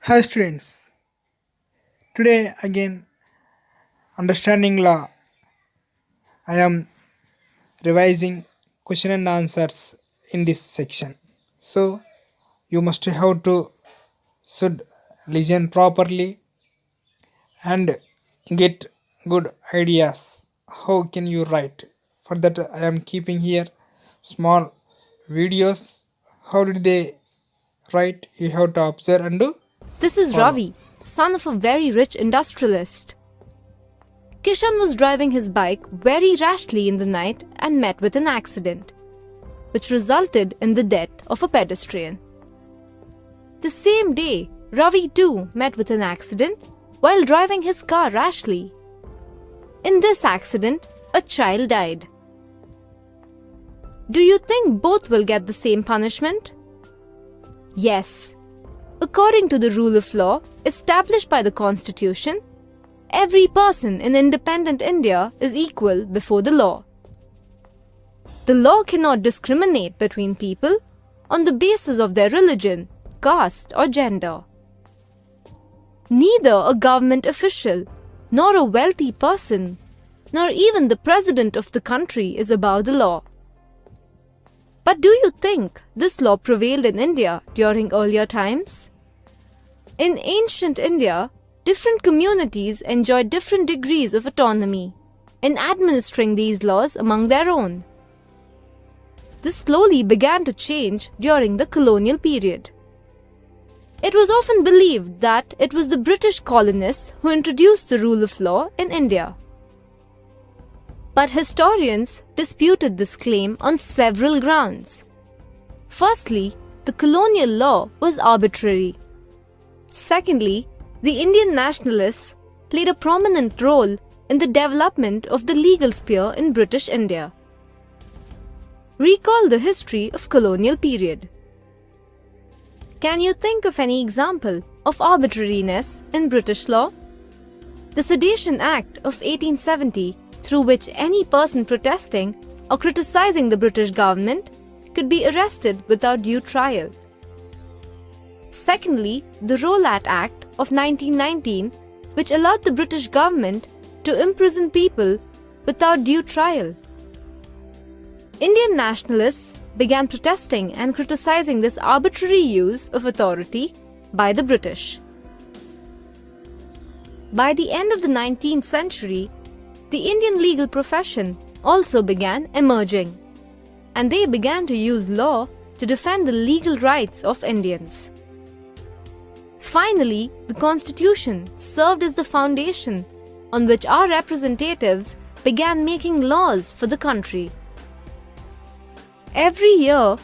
Hi students, today again understanding law. I am revising question and answers in this section. So you must have to should listen properly and get good ideas. How can you write? For that I am keeping here small videos. How did they write? You have to observe and do This is follow. Ravi, son of a very rich industrialist. Kishan was driving his bike very rashly in the night and met with an accident, which resulted in the death of a pedestrian. The same day, Ravi too met with an accident while driving his car rashly. In this accident, a child died. Do you think both will get the same punishment? Yes. According to the rule of law established by the Constitution, every person in independent India is equal before the law. The law cannot discriminate between people on the basis of their religion, caste, or gender. Neither a government official, nor a wealthy person, nor even the president of the country is above the law. But do you think this law prevailed in India during earlier times? In ancient India, different communities enjoyed different degrees of autonomy in administering these laws among their own. This slowly began to change during the colonial period. It was often believed that it was the British colonists who introduced the rule of law in India. But historians disputed this claim on several grounds. Firstly, the colonial law was arbitrary. Secondly, the Indian nationalists played a prominent role in the development of the legal sphere in British India. Recall the history of colonial period. Can you think of any example of arbitrariness in British law? The Sedition Act of 1870, through which any person protesting or criticizing the British government could be arrested without due trial. Secondly, the Rowlatt Act of 1919, which allowed the British government to imprison people without due trial. Indian nationalists began protesting and criticizing this arbitrary use of authority by the British. By the end of the 19th century, the Indian legal profession also began emerging, and they began to use law to defend the legal rights of Indians. Finally, the Constitution served as the foundation on which our representatives began making laws for the country. Every year,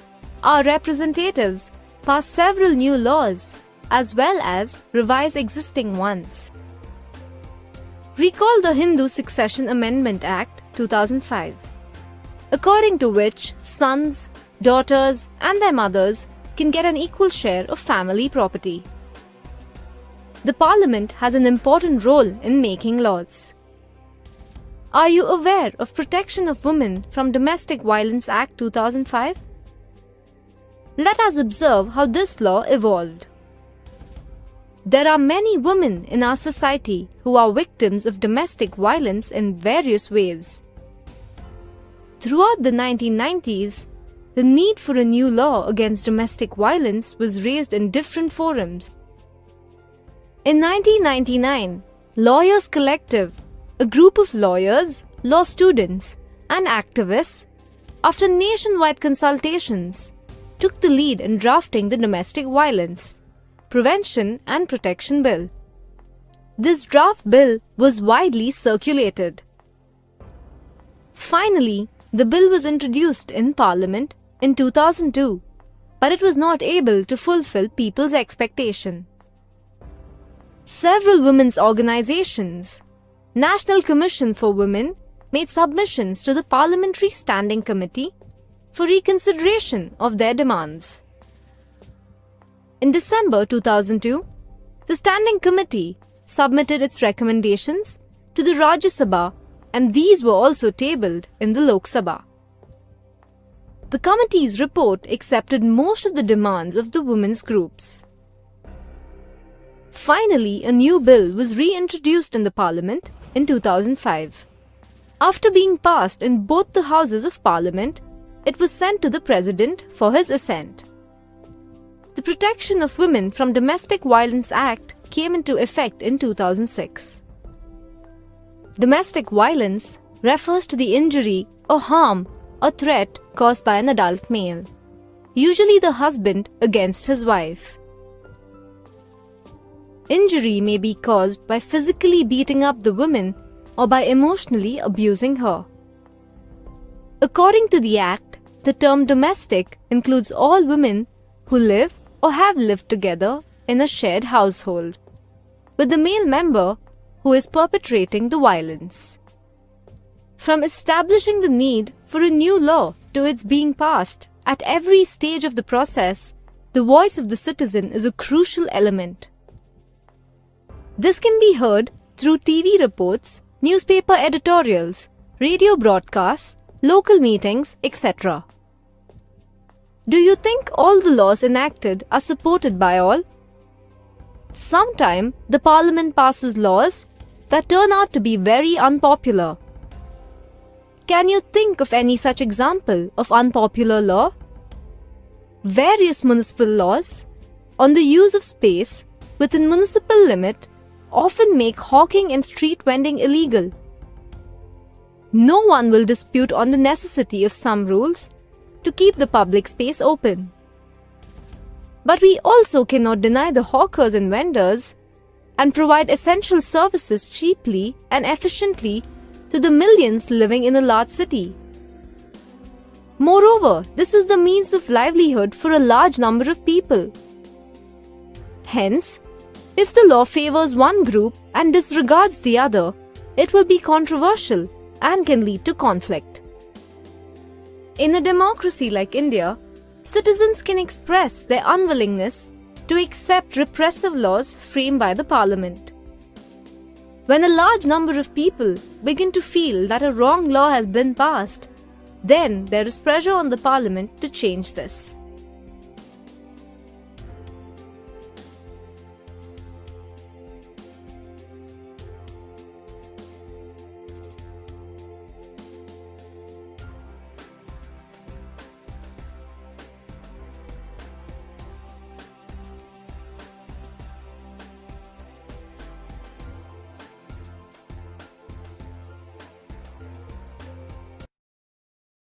our representatives pass several new laws as well as revise existing ones. Recall the Hindu Succession Amendment Act 2005, according to which sons, daughters, and their mothers can get an equal share of family property. The Parliament has an important role in making laws. Are you aware of Protection of Women from Domestic Violence Act 2005? Let us observe how this law evolved. There are many women in our society who are victims of domestic violence in various ways. Throughout the 1990s, the need for a new law against domestic violence was raised in different forums. In 1999, Lawyers Collective, a group of lawyers, law students, and activists, after nationwide consultations, took the lead in drafting the Domestic Violence Prevention and Protection Bill. This draft bill was widely circulated. Finally, the bill was introduced in Parliament in 2002, but it was not able to fulfill people's expectation. Several women's organizations, National Commission for Women, made submissions to the Parliamentary Standing Committee for reconsideration of their demands. In December 2002, the Standing Committee submitted its recommendations to the RAJA SEKHAR, and these were also tabled in the Lok Sabha. The committee's report accepted most of the demands of the women's groups. Finally, a new bill was reintroduced in the Parliament in 2005. After being passed in both the houses of Parliament, it was sent to the President for his assent. The Protection of Women from Domestic Violence Act came into effect in 2006. Domestic violence refers to the injury or harm or threat caused by an adult male, usually the husband against his wife. Injury may be caused by physically beating up the woman or by emotionally abusing her. According to the Act, the term domestic includes all women who live or have lived together in a shared household, with the male member who is perpetrating the violence. From establishing the need for a new law to its being passed, at every stage of the process, the voice of the citizen is a crucial element. This can be heard through TV reports, newspaper editorials, radio broadcasts, local meetings, etc. Do you think all the laws enacted are supported by all? Sometimes the Parliament passes laws that turn out to be very unpopular. Can you think of any such example of unpopular law? Various municipal laws on the use of space within municipal limit often make hawking and street vending illegal. No one will dispute on the necessity of some rules to keep the public space open. But we also cannot deny the hawkers and vendors and provide essential services cheaply and efficiently to the millions living in a large city. Moreover, this is the means of livelihood for a large number of people. Hence, if the law favors one group and disregards the other, it will be controversial and can lead to conflict. In a democracy like India, citizens can express their unwillingness to accept repressive laws framed by the Parliament. When a large number of people begin to feel that a wrong law has been passed, then there is pressure on the Parliament to change this.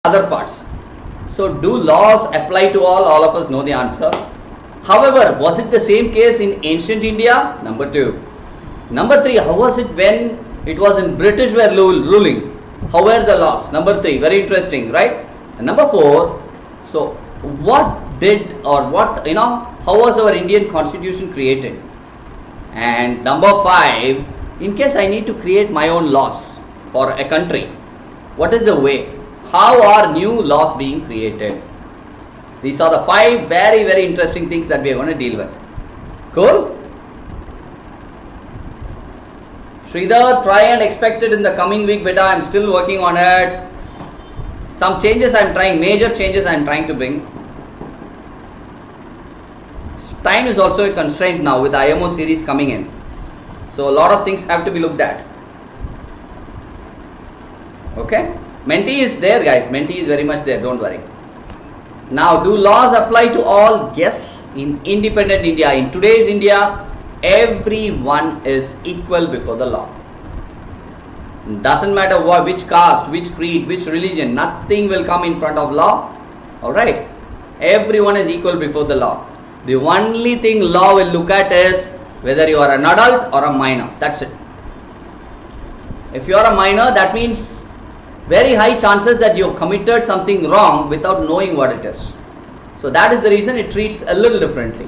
Other parts. So do laws apply to all? All of us know the answer. However, was it the same case in ancient India? Number 2. Number 3, how was it when it was in British were ruling? How were the laws? Number 3, very interesting, right? And number 4, so what did or what, how was our Indian constitution created? And number 5, in case I need to create my own laws for a country, what is the way? How are new laws being created? These are the 5 very, very interesting things that we are going to deal with. Cool? Sridhar, try and expect it in the coming week, beta. I am still working on it. Some changes I am trying, major changes I am trying to bring. Time is also a constraint now with the IMO series coming in. So a lot of things have to be looked at. Okay? Menti is there, guys. Menti is very much there. Don't worry. Now, do laws apply to all? Yes. In independent India, in today's India, everyone is equal before the law. Doesn't matter what, which caste, which creed, which religion, nothing will come in front of law. Alright? Everyone is equal before the law. The only thing law will look at is whether you are an adult or a minor. That's it. If you are a minor, that means very high chances that you have committed something wrong without knowing what it is. So that is the reason it treats a little differently.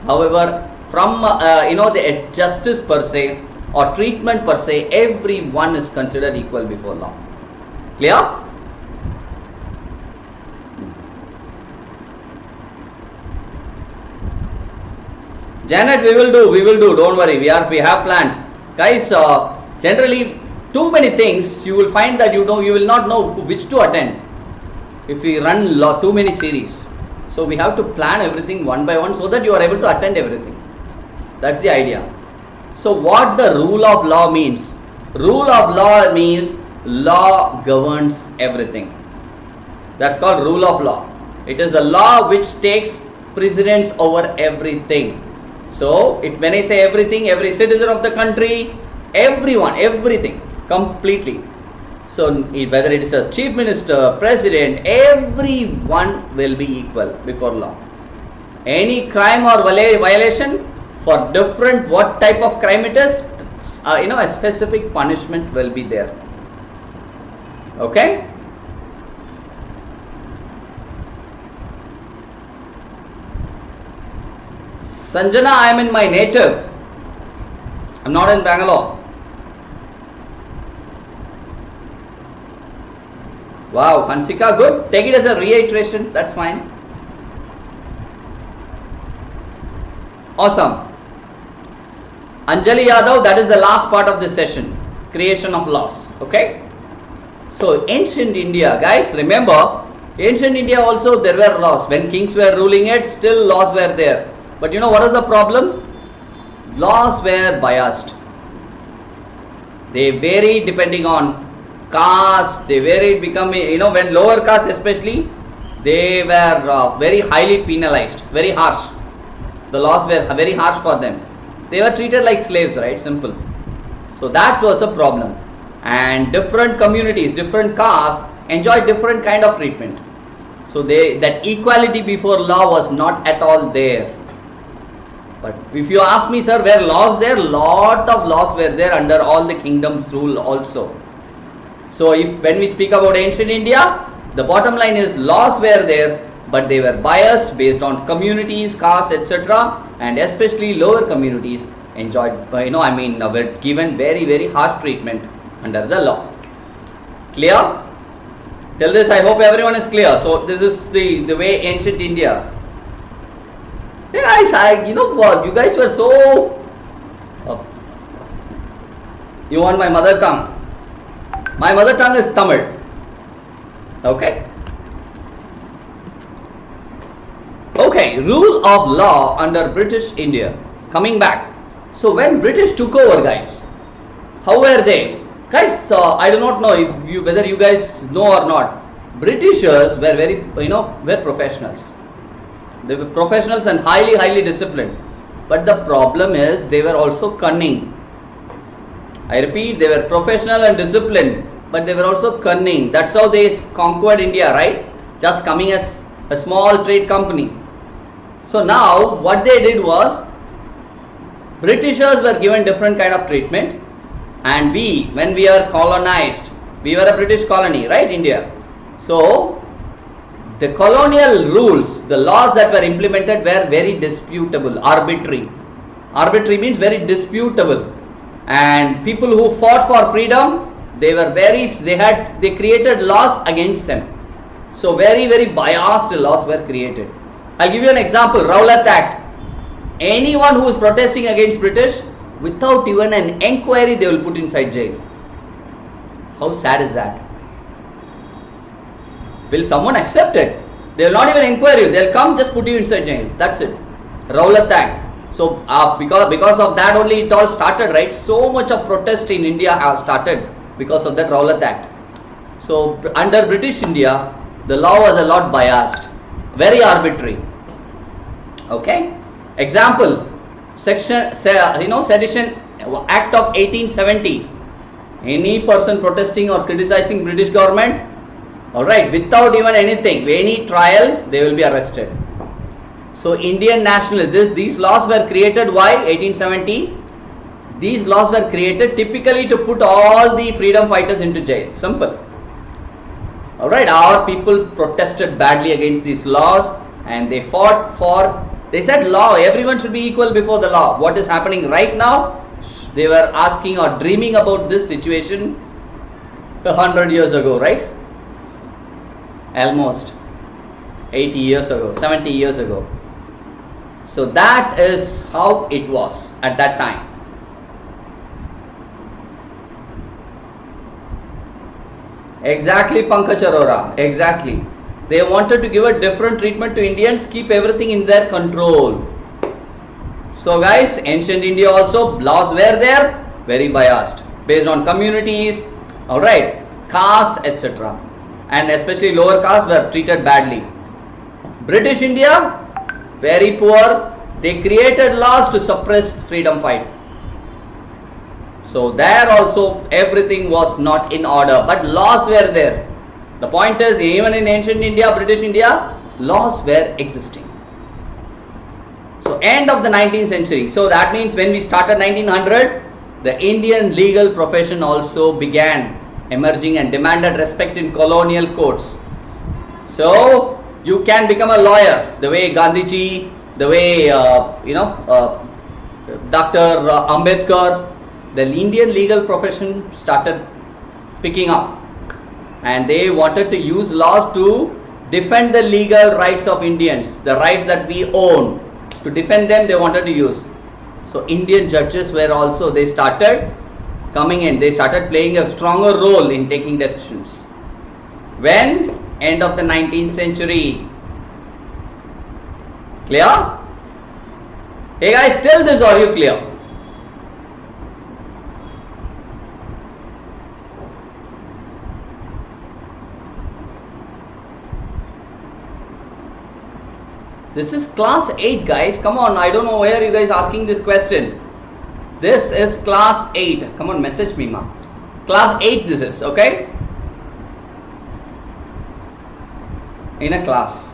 However, from the justice per se or treatment per se, everyone is considered equal before law. Clear? Janet, we will do. Don't worry. We have plans, guys. Generally, too many things, you will find that you will not know which to attend if we run too many series. So we have to plan everything one by one so that you are able to attend everything. That's the idea. So what the rule of law means? Rule of law means law governs everything. That's called rule of law. It is the law which takes precedence over everything. So when I say everything, every citizen of the country, everyone, everything, completely. So whether it is a chief minister, president, everyone will be equal before law. Any crime or violation, for different what type of crime it is, a specific punishment will be there. Okay. Sanjana, I am in my native. I'm not in Bangalore. Wow, Hansika, good. Take it as a reiteration. That's fine. Awesome. Anjali Yadav, that is the last part of this session. Creation of laws. Okay. So ancient India, guys, remember, ancient India also there were laws. When kings were ruling it, still laws were there. But you know what is the problem? Laws were biased. They varied depending on caste. They varied becoming, when lower caste especially, they were very highly penalized, very harsh. The laws were very harsh for them. They were treated like slaves, right? Simple. So that was a problem. And different communities, different castes enjoyed different kind of treatment. So that equality before law was not at all there. But if you ask me, sir, were laws there? Lot of laws were there under all the kingdoms rule also. So when we speak about ancient India, the bottom line is laws were there, but they were biased based on communities, castes, etc. And especially lower communities enjoyed, were given very, very harsh treatment under the law. Clear? Till this, I hope everyone is clear. So this is the way ancient India. Hey guys, you know what? You guys were so. You want my mother tongue? My mother tongue is Tamil. Okay. Okay, rule of law under British India. Coming back. So when British took over, guys, how were they? Guys, I do not know whether you guys know or not. Britishers were very, were professionals. They were professionals and highly, highly disciplined. But the problem is they were also cunning. I repeat, they were professional and disciplined, but they were also cunning. That's how they conquered India, right? Just coming as a small trade company. So now what they did was, Britishers were given different kind of treatment, and when we are colonized, we were a British colony, right, India. So the colonial rules, the laws that were implemented were very disputable, arbitrary. Arbitrary means very disputable. And people who fought for freedom, they created laws against them. So very, very biased laws were created. I'll give you an example, Rowlatt Act. Anyone who is protesting against British, without even an enquiry, they will put inside jail. How sad is that? Will someone accept it? They will not even inquire you. They will come, just put you inside jail. That's it. Rowlatt Act. So because of that only it all started, right? So much of protest in India have started because of that Rowlatt Act. So under British India, the law was a lot biased, very arbitrary. Okay. Example, Sedition Act of 1870. Any person protesting or criticizing British government, alright, without even anything, any trial, they will be arrested. So Indian nationalists, these laws were created why? 1870. These laws were created typically to put all the freedom fighters into jail. Simple. Alright, our people protested badly against these laws and they fought for, they said law, everyone should be equal before the law. What is happening right now? They were asking or dreaming about this situation 100 years ago, right? Almost 80 years ago, 70 years ago. So that is how it was at that time. Exactly, Pankaj Arora, exactly. They wanted to give a different treatment to Indians, keep everything in their control. So guys, ancient India also laws were there, very biased, based on communities, alright, castes, etc. And especially lower castes were treated badly. British India, very poor. They created laws to suppress freedom fight. So there also everything was not in order, but laws were there. The point is, even in ancient India, British India, laws were existing. So end of the 19th century. So that means when we started 1900, the Indian legal profession also began emerging and demanded respect in colonial courts. So you can become a lawyer the way Gandhiji, the way Dr. Ambedkar. The Indian legal profession started picking up, and they wanted to use laws to defend the legal rights of Indians, the rights that we own. To defend them, they wanted to use. So Indian judges were also, they started coming in, they started playing a stronger role in taking decisions. When? End of the 19th century. Clear? Hey guys, till this, are you clear? This is class 8 guys, come on, I don't know where you guys asking this question. This is class 8, come on, message me ma. Class 8 this is, okay? In a class.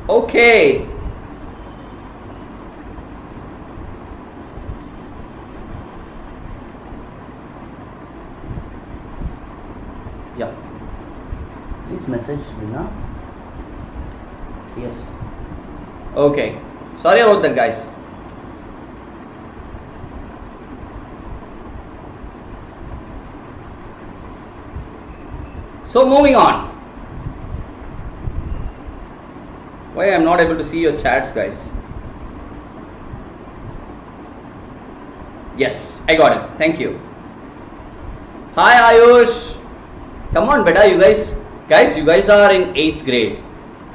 Okay. Yeah. Please message Rina. Yes. Okay. Sorry about that, guys. So moving on. Why I am not able to see your chats, guys? Yes, I got it. Thank you. Hi Ayush. Come on, beta, you guys. Guys, you guys are in 8th grade.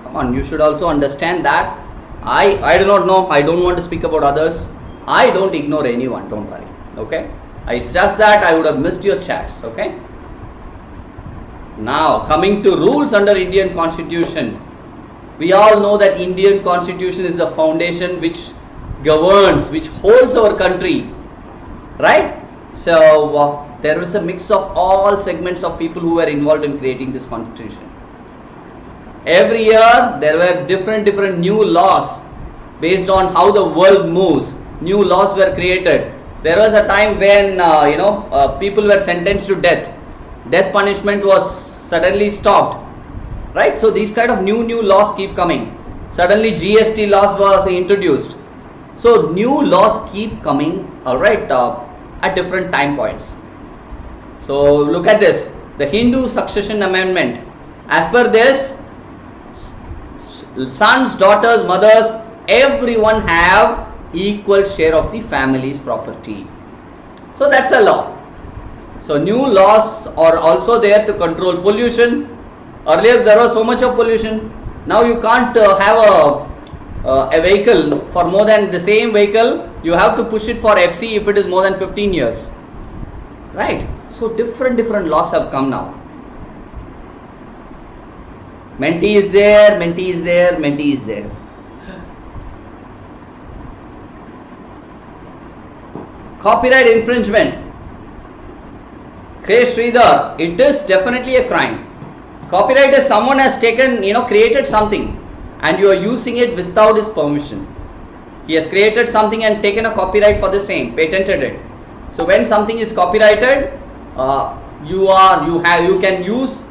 Come on, you should also understand that. I do not know. I don't want to speak about others. I don't ignore anyone. Don't worry. Okay. It's just that I would have missed your chats. Okay. Now coming to rules under Indian Constitution. We all know that Indian Constitution is the foundation which governs, which holds our country, right? So there was a mix of all segments of people who were involved in creating this Constitution. Every year there were different new laws based on how the world moves. New laws were created. There was a time when people were sentenced to death. Death punishment was suddenly stopped. Right, so these kind of new laws keep coming. Suddenly GST laws was introduced. So new laws keep coming, all right, at different time points. So look at this, the Hindu Succession Amendment. As per this, sons, daughters, mothers, everyone have equal share of the family's property. So that's a law. So new laws are also there to control pollution. Earlier there was so much of pollution. Now you can't have a vehicle for more than the same vehicle. You have to push it for FC if it is more than 15 years. Right. So different laws have come now. Menti is there, Menti is there, Menti is there. Copyright infringement. Okay, Sridhar, it is definitely a crime. Copyright is someone has taken, created something and you are using it without his permission. He has created something and taken a copyright for the same, patented it. So when something is copyrighted, you can use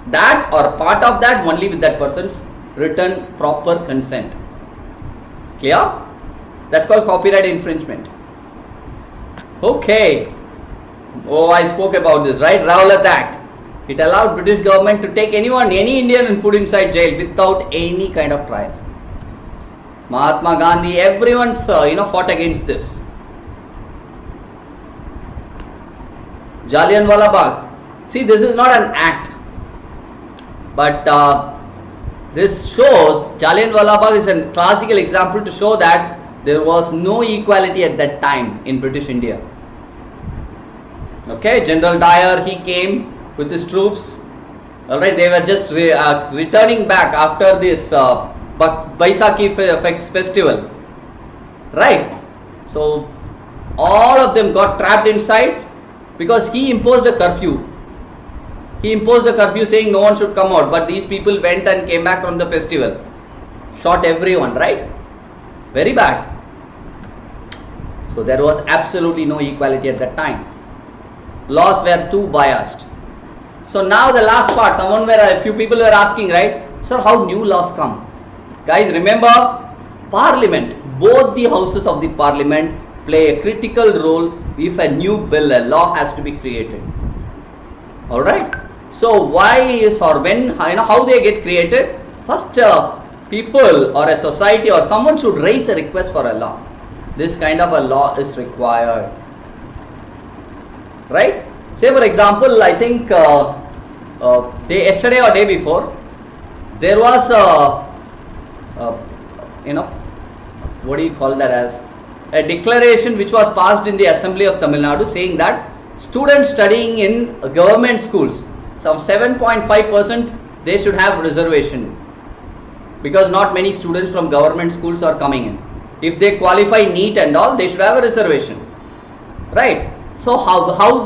that or part of that only with that person's written proper consent. Clear? That's called copyright infringement. Okay. Oh, I spoke about this, right? Rowlatt Act. It allowed British government to take anyone, any Indian and put inside jail without any kind of trial. Mahatma Gandhi, everyone fought against this. Jallianwala Bagh. See, this is not an act, but this shows Jallianwala Bagh is a classical example to show that there was no equality at that time in British India. Okay, General Dyer, he came with his troops. Alright, they were just returning back after this Baisakhi festival. Right? So, all of them got trapped inside because he imposed a curfew. He imposed a curfew saying no one should come out, but these people went and came back from the festival. Shot everyone, right? Very bad. So, there was absolutely no equality at that time. Laws were too biased. So now the last part, a few people were asking, right? Sir, how new laws come? Guys, remember, Parliament, both the houses of the Parliament play a critical role if a new bill, a law has to be created. Alright? So why is or when, how they get created? First, people or a society or someone should raise a request for a law. This kind of a law is required. Right? Say for example, I think yesterday or day before, there was what do you call that as? A declaration which was passed in the Assembly of Tamil Nadu saying that students studying in government schools, some 7.5% they should have reservation, because not many students from government schools are coming in. If they qualify NEET and all, they should have a reservation. Right? So how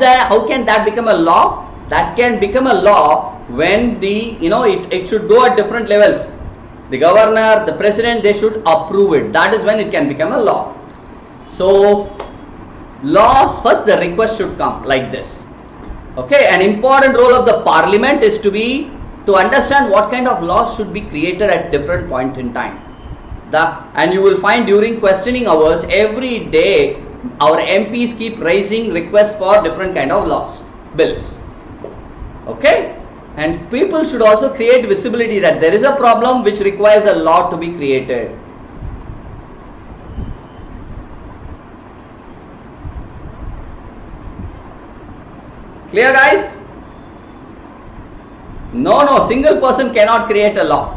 can that become a law? That can become a law when it should go at different levels. The governor, the president, they should approve it. That is when it can become a law. So laws, first the request should come like this. Okay, an important role of the Parliament is to understand what kind of laws should be created at different point in time. And you will find during questioning hours every day our MPs keep raising requests for different kind of laws, bills. Okay, and people should also create visibility that there is a problem which requires a law to be created. Clear, guys? No, single person cannot create a law.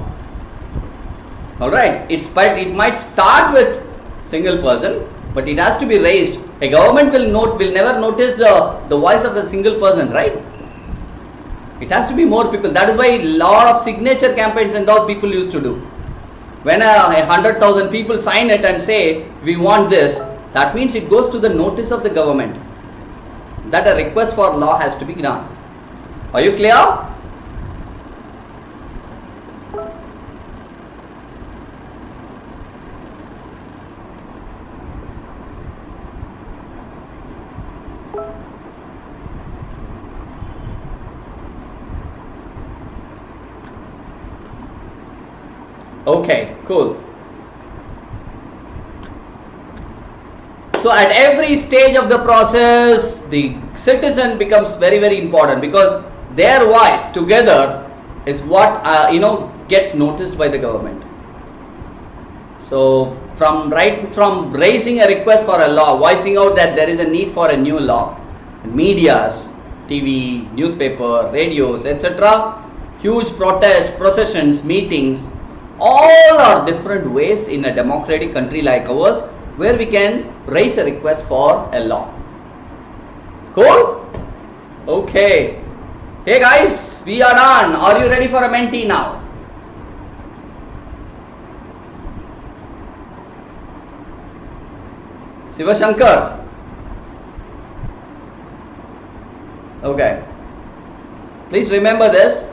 Alright, it might start with single person, but it has to be raised. A government will never notice the voice of a single person, right? It has to be more people. That is why a lot of signature campaigns and all people used to do. When 100,000 people sign it and say we want this, that means it goes to the notice of the government that a request for law has to be done. Are you clear? Okay, cool. So at every stage of the process, the citizen becomes very, very important, because their voice together is what gets noticed by the government. So from raising a request for a law, voicing out that there is a need for a new law, medias, TV, newspaper, radios, etc., huge protests, processions, meetings, all are different ways in a democratic country like ours where we can raise a request for a law. Cool? Okay. Hey guys, we are done. Are you ready for a mentee now? Shiva Shankar. Okay. Please remember this.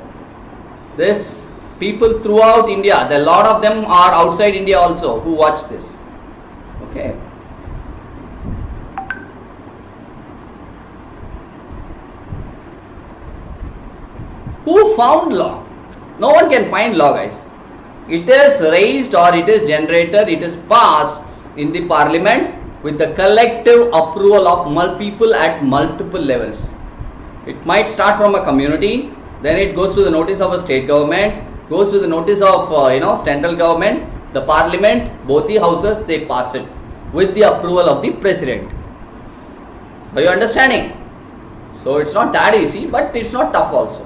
This people throughout India, a lot of them are outside India also who watch this. Okay. Who found law? No one can find law, guys. It is raised or it is generated, it is passed in the Parliament with the collective approval of people at multiple levels. It might start from a community, then it goes to the notice of a state government, goes to the notice of central government, the Parliament, both the houses, they pass it with the approval of the president. Are you understanding? So it's not that easy, but it's not tough also.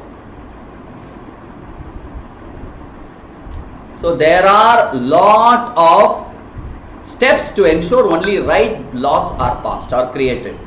So there are lot of steps to ensure only right laws are passed or created.